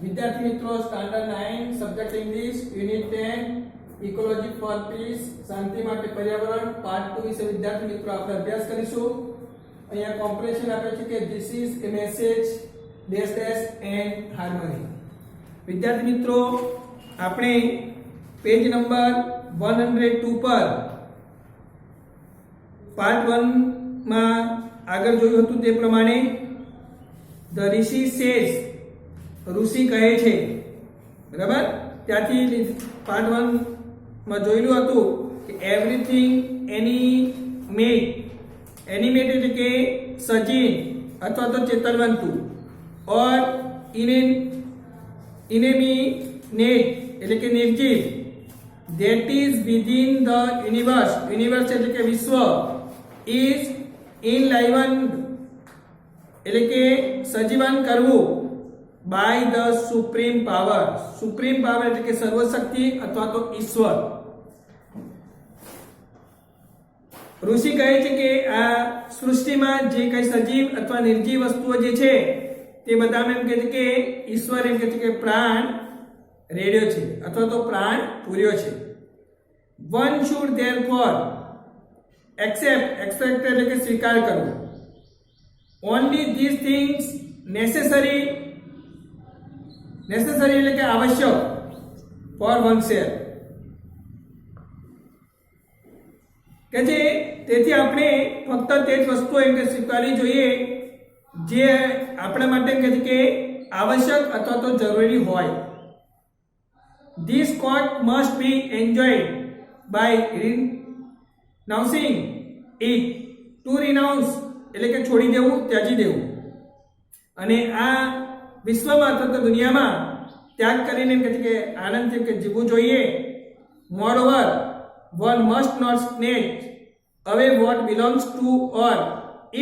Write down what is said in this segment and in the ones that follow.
विद्यार्थी मित्रों standard 9 subject English unit 10 ecology for peace शांति માટે પર્યાવરણ પાર્ટ 2 વિશે વિદ્યાર્થી મિત્રો આપણે અભ્યાસ કરીશું. અહીંયા કોમ્પ્રેશન આપે છે કે this is A message dash dash and harmony. વિદ્યાર્થી મિત્રો આપણે પેજ નંબર 102 પર પાર્ટ 1 માં આગળ જોયું હતું તે પ્રમાણે ધ ઋષિ સેઝ ઋષિ કહે છે, બરાબર. ત્યાંથી પાર્ટ 1 માં જોયેલું હતું કે એવરીથિંગ એનિમેટ એટલે કે સજીવ અથવા તો ચેતનવંતુ ઓર ઇનેમિનેટ એટલે કે નિર્જીવ that is within the universe એટલે કે વિશ્વ is enlivened એટલે કે સજીવન કરવું by the supreme power એટલે કે સર્વશક્તિ અથવા તો ઈશ્વર. ઋષિ કહે છે કે આ સૃષ્ટિમાં જે કઈ સજીવ અથવા નિર્જીવ વસ્તુઓ જે છે તે બધામાં એમ કહે છે કે ઈશ્વર એમ કહે છે કે પ્રાણ રેડ્યો છે અથવા તો પ્રાણ પૂર્યો છે. One should therefore accept એટલે કે સ્વીકાર કરવો only these things necessary એટલે કે આવશ્યક for oneself કે છે. તેથી આપણે ફક્ત તે જ વસ્તુઓ એમ કે સ્વીકારવી જોઈએ જે આપણા માટે એમ કે આવશ્યક અથવા તો જરૂરી હોય. This quote must be enjoyed by renouncing it. To renounce એટલે કે છોડી દેવું, ત્યાજી દેવું. અને આ વિશ્વમાં અથવા તો દુનિયામાં ત્યાગ કરીને એમ કે આનંદથી કે જીવવું જોઈએ. Moreover, one must not snatch away what belongs to or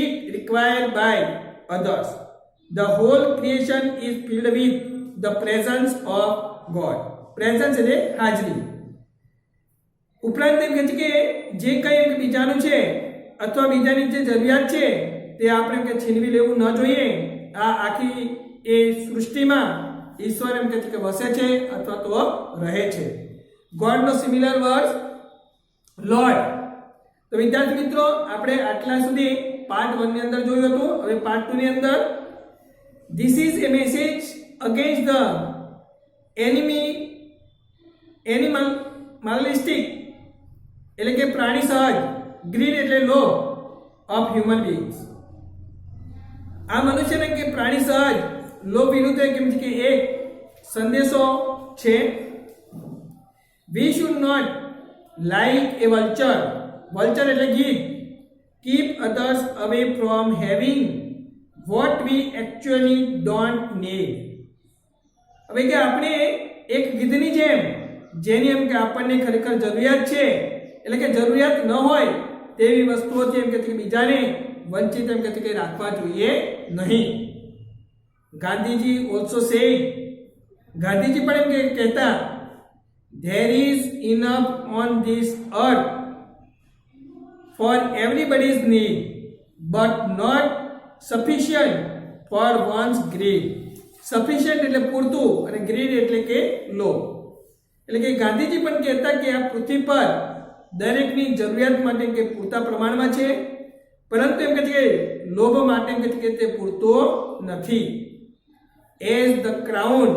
it required by others. The whole creation is filled with the presence of God. Presence એટલે હાજરી. ઉપરાંત એમ કહે છે કે જે કંઈ બીજાનું છે અથવા બીજાની જે જરૂરિયાત છે તે આપણે કે છીનવી લેવું ન જોઈએ. આ આખી એ સૃષ્ટિમાં ઈશ્વર એમ કહે છે કે વસે છે અથવા તો રહે છે. ગોડનો સિમિલર વર્ડ લોર્ડ. તો વિદ્યાર્થી મિત્રો આપણે આટલા સુધી પાર્ટ 1 ની અંદર જોયું હતું. હવે પાર્ટ 2 ની અંદર this is A message against the એનિમલિસ્ટિક એટલે કે પ્રાણી સહજ, ગ્રીડ એટલે લોભ ઓફ હ્યુમન બીંગ્સ. આ મનુષ્યને કે પ્રાણી સહજ લોભ વિરુદ્ધ કેમ કે એક સંદેશો છે. We should not like a vulture એટલે ગીધ keep others away from having what we actually don't need. હવે કે આપણે એક ગીધની જેમ જેની એમ કે આપણને ખરેખર જરૂરિયાત છે એટલે કે જરૂરિયાત ન હોય તેવી વસ્તુઓથી એમ કે બીજાને વંચિત એમ કે રાખવા જોઈએ નહીં. ગાંધીજી ઓલ્સો સેડ ગાંધીજી પણ એમ કે કહેતા there is enough on this earth for everybody's need but not sufficient for one's greed. sufficient એટલે પૂરતું અને greed એટલે કે લોભ. એટલે કે ગાંધીજી પણ કહેતા કે આ પૃથ્વી પર દરેકની જરૂરિયાત માટે કે પૂરતા પ્રમાણમાં છે પરંતુ એમ કે લોભ માટે એમ કે તે પૂરતો નથી. એઝ ધ ક્રાઉન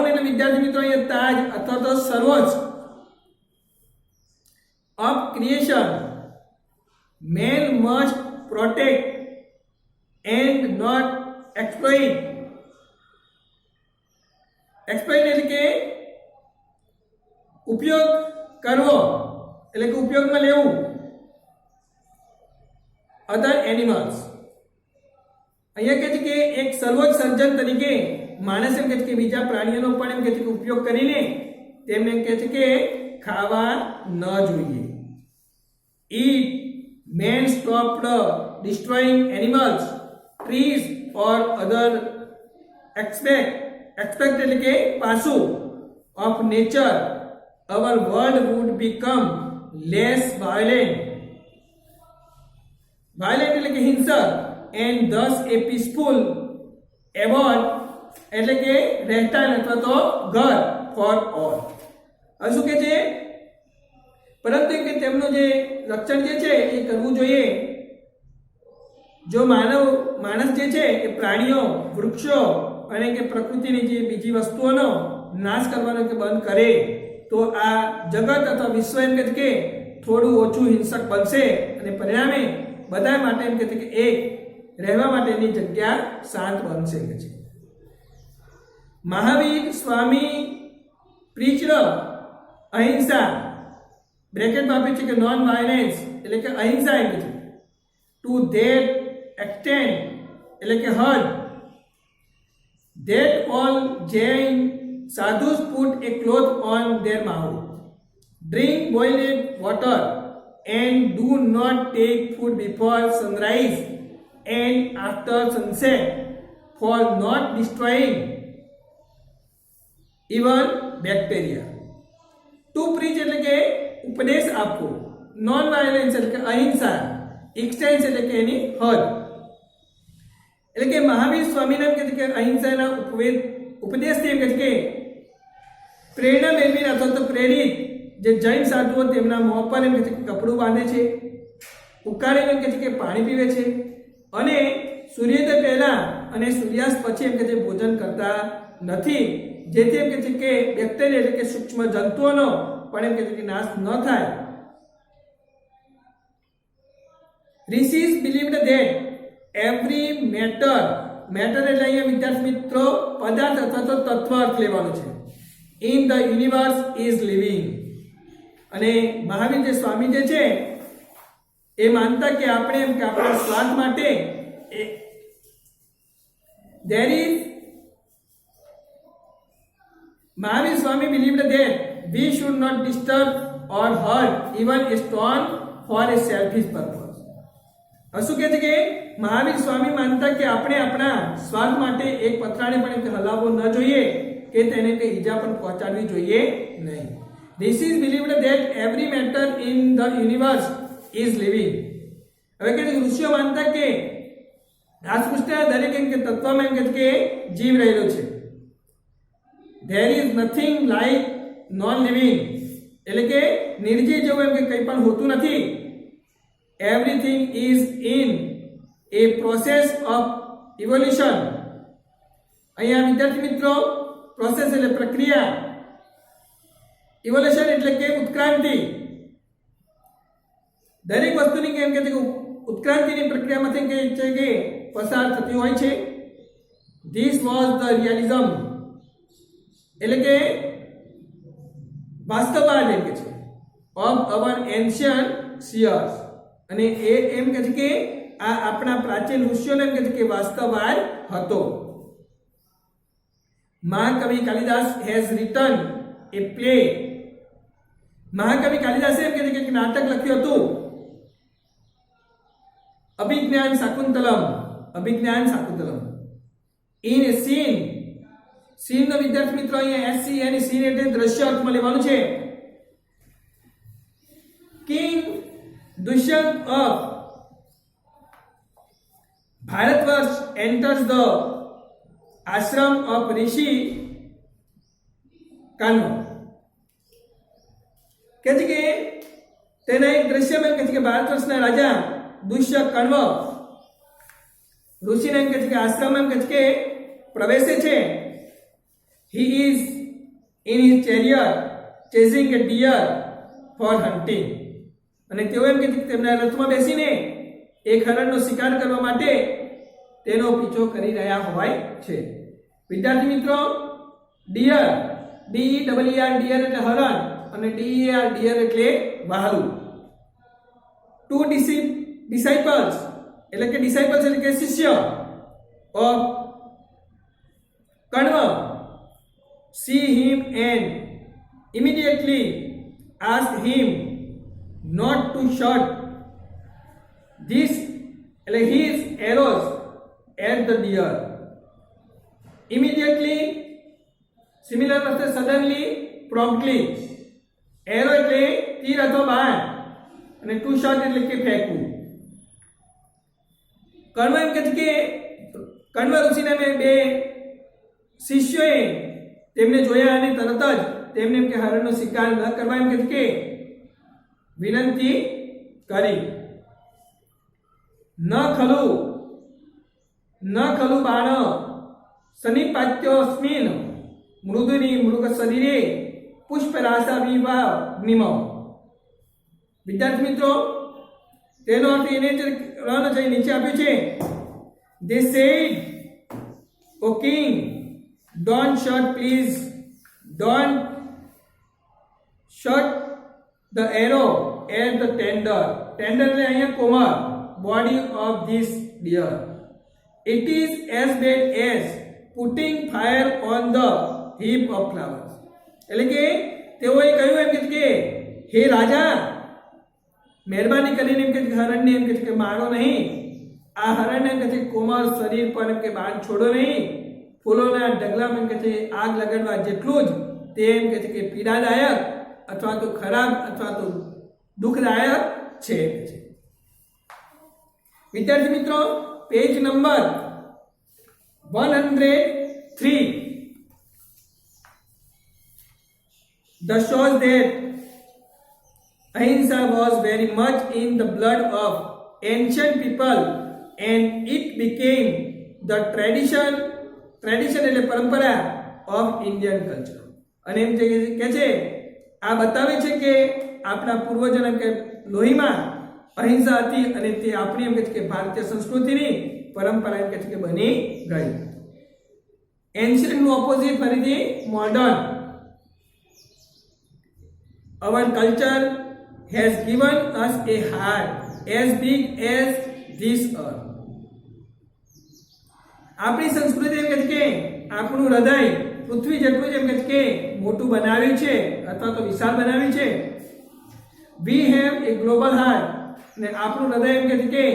એટલે વિદ્યાર્થી મિત્રો અહીંયા તાજ અથવા તો સર્વોચ્ચ of creation man must protect and not exploit એટલે કે ઉપયોગ કરવો એટલે કે ઉપયોગમાં લેવું અધર એનિમલ્સ. અહીંયા કહે છે કે એક સર્વોચ્ચ સર્જન તરીકે માણસ એમ કહે છે કે બીજા પ્રાણીઓનો પણ એમ કહે છે કે ઉપયોગ કરીને તેમને એમ કહે છે કે ખાવા ન જોઈએ. It man stopped destroying animals trees or other aspect એટલે કે પાસું of nature our world would become less violent એટલે કે હિંસક and thus a peaceful abode એટલે કે રહેઠાણ અથવા તો ઘર ફોર ઓલ. હવે શું કે છે? પરંતુ કે તેમનું જે રક્ષણ જે છે એ કરવું જોઈએ. જો માણસ જે છે એ પ્રાણીઓ, વૃક્ષો અને કે પ્રકૃતિની જે બીજી વસ્તુઓનો નાશ કરવાનો કે બંધ કરે તો આ જગત અથવા વિશ્વ એમ કે થોડું ઓછું હિંસક બનશે અને પરિણામે બધા માટે એમ કે એક રહેવા માટેની જગ્યા શાંત બનશે કે છે. મહાવીર સ્વામી પ્રીચડ અહિંસા બ્રેકેટમાં આપે છે કે નોન વાયલેન્સ એટલે કે અહિંસા એમ કે છે. ટુ ધેટ એક્સટેન્ડ એટલે કે હદ that all Jain sadhus put a cloth on their mouth, drink boiled water, and do not take food before sunrise and after sunset, for not destroying even bacteria. To preach એટલે કે ઉપદેશ આપવો, non વાયલેન્સ એટલે કે અહિંસા, એક્સટેન્સ એટલે કે એની હદ. એટલે કે મહાવીર સ્વામીના કહે છે કે અહિંસાના ઉપદેશથી એમ કહે છે કે પ્રેરણા મેળવીને અથવા તો પ્રેરિત જે જૈન સાધુઓ તેમના મોં પર એમ કહે છે કે કપડું બાંધે છે, ઉકાળીને એમ કહે છે કે પાણી પીવે છે અને સૂર્યોદય પહેલા અને સૂર્યાસ્ત પછી એમ કહે છે ભોજન કરતા નથી, જેથી એમ કહે છે કે બેક્ટેરિયા એટલે કે સૂક્ષ્મ જંતુઓનો પણ એમ કહે છે કે નાશ ન થાય. ઋષિસ બિલીવ્ડ ધેટ એવરી મેટર એટલે અહીંયા વિદ્યાર્થી મિત્રો પદાર્થ અથવા તો તત્વ અર્થ લેવાનો છે. In the universe is living. અને મહાવીર જે સ્વામી જે છે એ માનતા કે આપણે એમ કે આપણા સ્વાર્થ માટે there is Mahavir Swami believed that we should not disturb or hurt even a stone for a selfish purpose. શું કહે છે કે મહાવીર સ્વામી માનતા કે આપણે આપણા સ્વાર્થ માટે એક પથરાને પણ હલાવવો ન જોઈએ કે તેને કઈ ઈજા પણ પહોંચાડવી જોઈએ નહીં. This is believed that every matter in the universe is living. હવે કે ઋષિઓ માનતા કે આ સૃષ્ટિના દરેક એમ કે તત્વમાં એમ કે જીવ રહેલો છે. There is nothing like non living એટલે કે નિર્જીવ જેવું એમ કે કંઈ પણ હોતું નથી. Everything is in a process of evolution. અહીંયા વિદ્યાર્થી મિત્રો પ્રોસેસ એટલે પ્રક્રિયા, ઇવોલ્યુશન એટલે કે ઉત્ક્રાંતિ. દરેક વસ્તુની કેમ કે ઉત્ક્રાંતિની પ્રક્રિયામાંથી કહે છે કે પસાર થતી હોય છે. This was the realism એટલે કે વાસ્તવવાદ એમ કે છે of our ancient seers. અને એ એમ કહે છે કે આ આપણા પ્રાચીન ઋષિઓને એમ કહે છે કે વાસ્તવવાદ હતો. મહાકવિ Kalidas has written a play. મહાકવિ કાલિદાસે એમ કહે છે કે નાટક લખ્યું હતું અભિજ્ઞાન શાકુંતલમ. ઇન એ સીન નો વિદ્યાર્થી મિત્રો અહીંયા એસસી એની સીન એટલે દ્રશ્ય અર્થમાં લેવાનું છે. King Dushyant of Bharatvarsh enters the ashram of ઋષિ કાન્વ. કહે છે કે તેના એક દ્રશ્યમાં કહે છે કે ભારતવર્ષના રાજા દુષ્ય કણ્વ ઋષિને એમ કહે છે કે આશ્રમમાં એમ કહે છે કે પ્રવેશે છે. He is in his chariot chasing a deer for hunting. અને તેઓ એમ કે તેમના રથમાં બેસીને એક હરણનો શિકાર કરવા માટે તેનો પીછો કરી રહ્યા હોય છે. વિદ્યાર્થી મિત્રો ડિયર DER ડિયર એટલે હરણ અને DER ડિયર એટલે વાહરું. ટુ ડિસાઇપલ્સ એટલે કે શિષ્ય of Kanva see him and immediately ask him not to shoot his arrows at the deer. Immediately, similar मतलब suddenly, promptly. Arrow એટલે તીર અથવા બાણ અને to shot એટલે કે ફેંકવું. કર્મ એમ કે કણ્વ ઋષિને બે શિષ્યોએ તેમને જોયા અને તરત જ તેમને એમ કે હરણનો શિકાર ન કરવા એમ કે વિનંતી કરી. ન ખલુ બાણ સનિપાત્યોસ્મિન મૃદુની મૃગ શરીરે પુષ્પરાસા વિવાગ્નિમ. વિદ્યાર્થી મિત્રો, તેનો અર્થ એને જ રન જઈ નીચે આપ્યું છે. They said, O king, don't shoot the arrow at the tender એટલે અહીંયા Komar body of this deer. It is as bad as putting fire on the heap of flowers. એટલે કે તેઓએ કહ્યું એમ કે હે રાજા, મહેરબાની કરીને એમ કે હરણને એમ કે મારો નહીં, આ હરણને એમ કે કોમળ શરીર પર એમ કે બાણ છોડો નહીં, ફૂલોના ઢગલામાં એમ કે આગ લગાડવા જેટલું જ તે એમ કે પીડાદાયક અથવા તો ખરાબ અથવા તો દુઃખદાયક છે. વિદ્યાર્થી મિત્રો, page number 103 the shows that ahimsa was very much in the blood of ancient people and it became the tradition એટલે પરંપરા of Indian culture. અને એમ કે છે આ બતાવે છે કે આપણા પૂર્વજોના કે લોહીમાં અહિંસા હતી અને તે આપણી એમ કે ભારતીય સંસ્કૃતિની પરંપરા એમ કે બની ગઈ. એન્શિયન્ટ નું ઓપોઝિટ ફરીથી modern. Our culture has given us a heart as big as this earth. આપણી સંસ્કૃતિ એમ કે આપણું હૃદય પૃથ્વી જેટલું જ એમ કે મોટું બનાવ્યું છે અથવા તો વિશાળ બનાવ્યું છે. We have a global heart. ને આપણું હૃદય એમ કે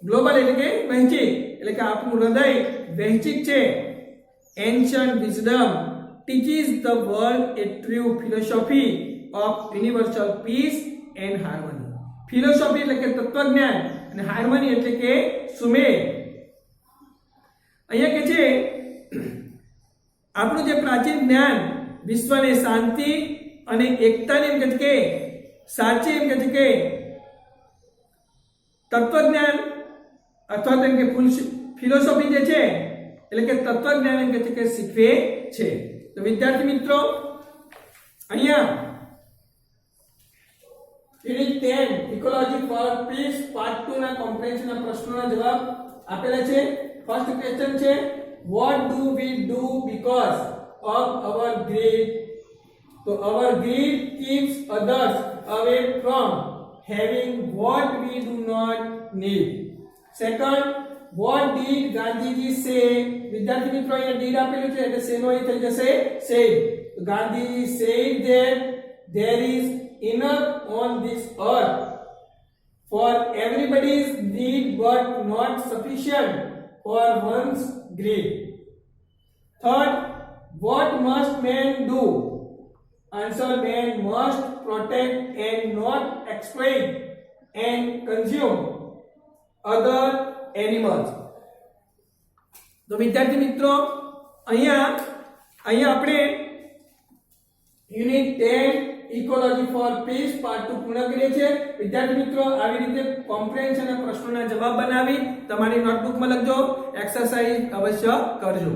ગ્લોબલ એટલે કે વૈશ્વિક, એટલે કે આપણું હૃદય વૈશ્વિક છે. Ancient wisdom teaches the world a true philosophy of universal peace and harmony. Philosophy એટલે કે તત્વજ્ઞાન અને harmony એટલે કે સુમેળ. અહીંયા કે છે આપણું જે પ્રાચીન જ્ઞાન વિશ્વને શાંતિ અને એકતાની એમ કે સાચી એમ કે તત્વજ્ઞાન અથવા તો એમ કે ફિલોસોફી જે છે એટલે કે તત્વજ્ઞાન એમ કે શીખવે છે. તો વિદ્યાર્થી મિત્રો, અહીંયા unit 10 ecology for peace part 2 ના કોમ્પ્રેહેન્શનના પ્રશ્નોના જવાબ આપેલા છે. ફર્સ્ટ ક્વેશ્ચન છે, what do we do because of our greed? તો our greed keeps others away from having what we do not need. Second, what did Gandhiji say? વિદ્યાર્થી મિત્રો, અહીંયા did આપેલું છે એટલે સેનો અહીં થઈ જશે said. Gandhiji said that there is enough on this earth for everybody's need but not sufficient for one's greed. Third, what must man do? Answer, man must protect and not exploit and consume other animals. તો વિદ્યાર્થી મિત્રો, અહીંયા આપણે unit 10 ecology for peace part 2 પૂર્ણ કરીએ છીએ. વિદ્યાર્થી મિત્રો, આવી રીતે કોમ્પ્રેહેન્શનના પ્રશ્નોના જવાબ બનાવી તમારી નોટબુકમાં લખજો, એક્સરસાઇઝ અવશ્ય કરજો.